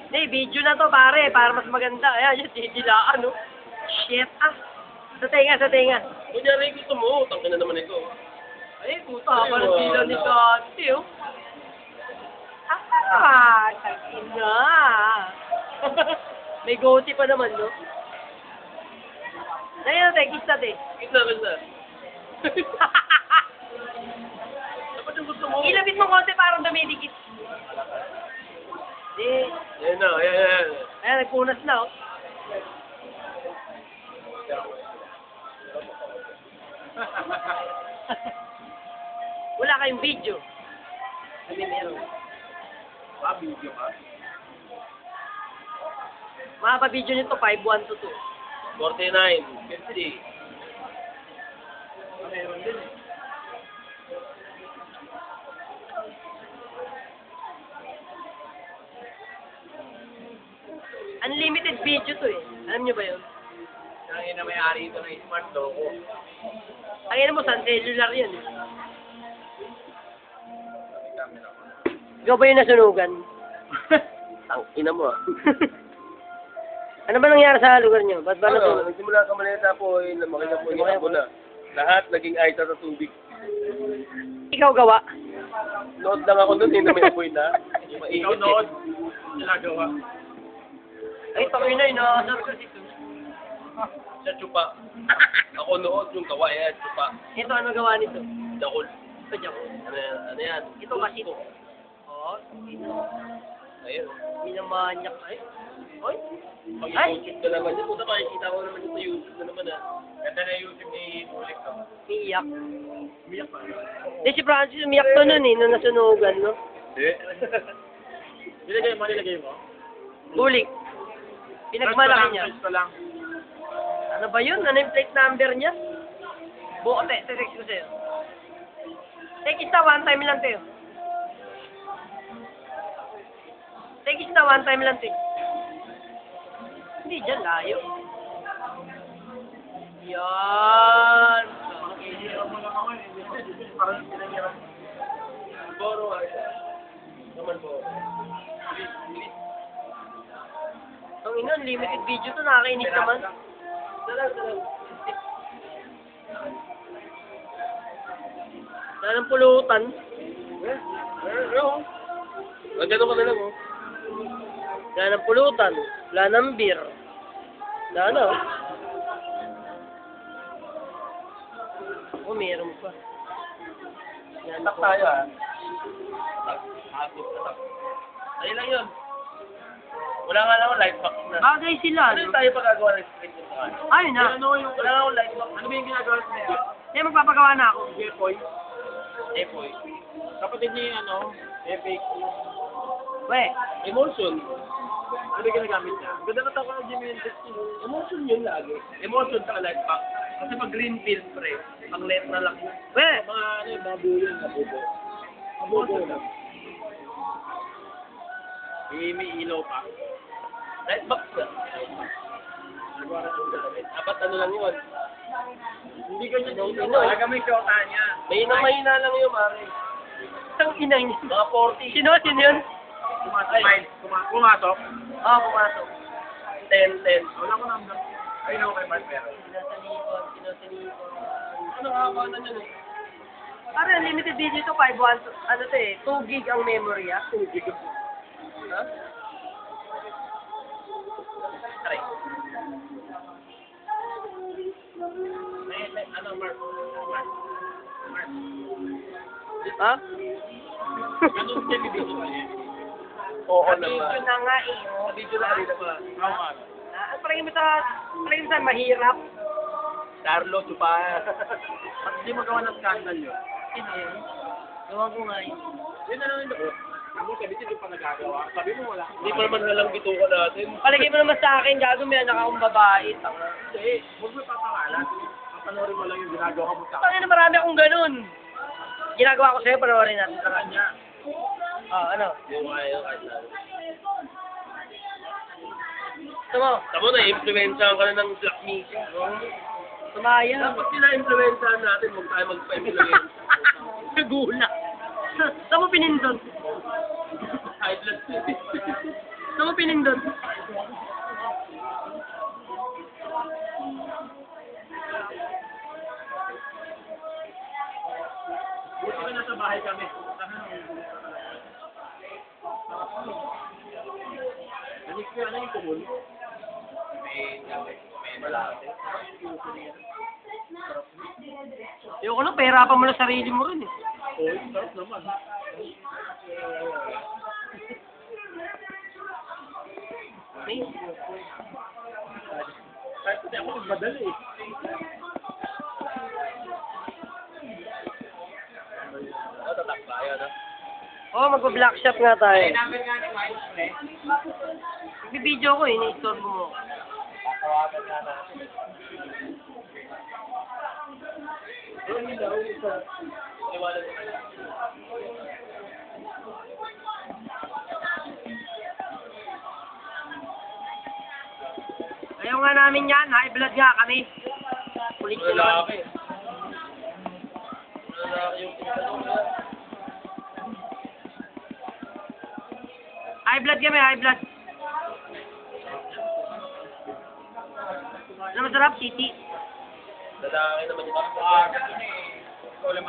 Hindi, video na to pare, para mas maganda. Ayan, yung titilaan, no? Shit, ah. Sa tenga. Kunyari gusto mo, tangka na naman ito. Ay, puta, parang dila ni Kati, oh. Ah, tagina. May goatee pa naman, no? Ayan, kiss natin. Kita. Dapat yung gusto mo. Ilapit mo konti parang dumidikit. Di. Ayan na, ayan. Ayan, nagpunas na, oh. Wala kayong video. Kami meron. Video ka? Mahaba video nito, 5:1 to 2. 49, 50. Meron din eh. Unlimited video to eh. Alam nyo ba yun? Ang ina may-ari ito ng smart logo. Ang ina mo, san cellular yan eh. Ikaw ba yung nasunugan? Ang ina mo ah. Ano ba nangyari sa lugar nyo? Ba't ba Ano, nasunog? nagsimula ka malita po, lumaki na po yung habo na. Lahat naging aita sa tubig. Ikaw gawa? Nood lang ako doon, na may apoy na. Ikaw nood, ginagawa. Ay, takoy na yun. Nakasap ko dito. Sa tsupa. Ako nood, yung gawa yan, tsupa. Ito, ano gawa nito? Dakol. Ito, Jack. Ano yan? Ito kasi ito. Oo, ito. Ayun. Minamanyak. Ay. Oy. Pag Ay! YouTube ka naman yun, puta makikita ko naman yun sa YouTube na naman ah. Ganda na YouTube ni Ulik ka. Iyak. Umiyak pa. Hindi, si Francis umiyak to nun eh, nung nasunugan, no? Hindi. Nilagay mo? Bulik. Pinagmalaki niya. Search ko lang. Ano ba yun? Ano yung plate number niya? Buo, text ko sa'yo. Take it na, one time lang, Teo. Take it na, one time lang, Teo. Hindi dyan, layo. Yan. Boro nga. Naman po. Ang ina, limited video to, nakakainis naman. Dalang. Wala ng pulutan. Ganun ka na lang oh. Wala ng pulutan. Wala ng beer. Wala na, oh. Oh, meron pa. Yan Tak tayo ah. Ayun lang yun. Wala nga lang light box na. Bagay sila, Ano no? tayo pagkagawa ng screen yung mga? Ayun na. Wala nga light box. Ano ba yung ginagawa sa niya? Eh, magpapagawa na ako. Jepoy. Kapatid niya yung ano, epic. We, Emulsion. Ano ba ginagamit niya? Ganda na tawa ng Jimmy Hendrix. Emulsion yun lagi. Emulsion sa light box. Kasi pag green film pre, pag LED na lang yun. we. Mga ano yung babulo yung nabubo. Mabubo lang. May ilaw pa. Light box na. Dapat ano lang yun. Hindi ka niya dito. Talaga may shota niya. Mahina lang yun, Mari. Ang inang niya. Mga 40. Sino yun? Pumasok. Oo, pumasok. 10. Wala ko number. Ayun ako kay Mark Pero. Sino. Ano nga na dyan eh? Para unlimited video to, 5.1, ano to eh, 2 gig ang memory, ah. 2 gig. Ha? Aray. Ano, Mark? Ha? Ganun siya bibigyan ko niya. Oo Video naman. na nga eh. Sa video na kanina pa. Oo nga. Ang palagay mo sa mahirap. Carlo, chupa. At hindi magawa ng scandal yun. Sino yun? Gawan ko nga yun. Yun na lang yung loob. Ako sabi hindi pa nagagawa. Sabi mo wala. Hindi pa naman nalang bituka natin. Palagay mo naman sa akin, gago may anak akong babae. Tanga. Hindi. Huwag mo ipapangalan. Papanoorin mo lang yung ginagawa mo sa Tangin na marami akong ganun. Ginagawa ko sa'yo, panoorin natin sa kanya. kanya. Ano? Yung ayaw kahit na. Gusto mo? Tamo na, influensyahan ka na ng black media. Sumaya. Dapat sila influensyahan natin. Huwag tayo magpa-influence. Nagula. Saan mo pinindon? High blood. Saan mo mo pinindot? Buti ka nasa bahay kami. Ano yung kumul? May malaki. Ayoko lang, pahirapan mo lang sarili mo rin eh. Oo, sarap naman. May, Kahit hindi ako magmadali eh. Tatakba, ayun ah. oh, magpa-black shop nga tayo. Number nga ni Wise Pre. Nagbibideo ko eh, ni-store mo. Tatawagan nga natin. Ayun daw, isa. Iwala mo na. Ayaw nga namin yan, high blood nga kami. Kulit ko naman. Lalaki. Lalaki yung High blood kami, high blood. Ano masarap? Titi. lalaki naman yung ikaw lang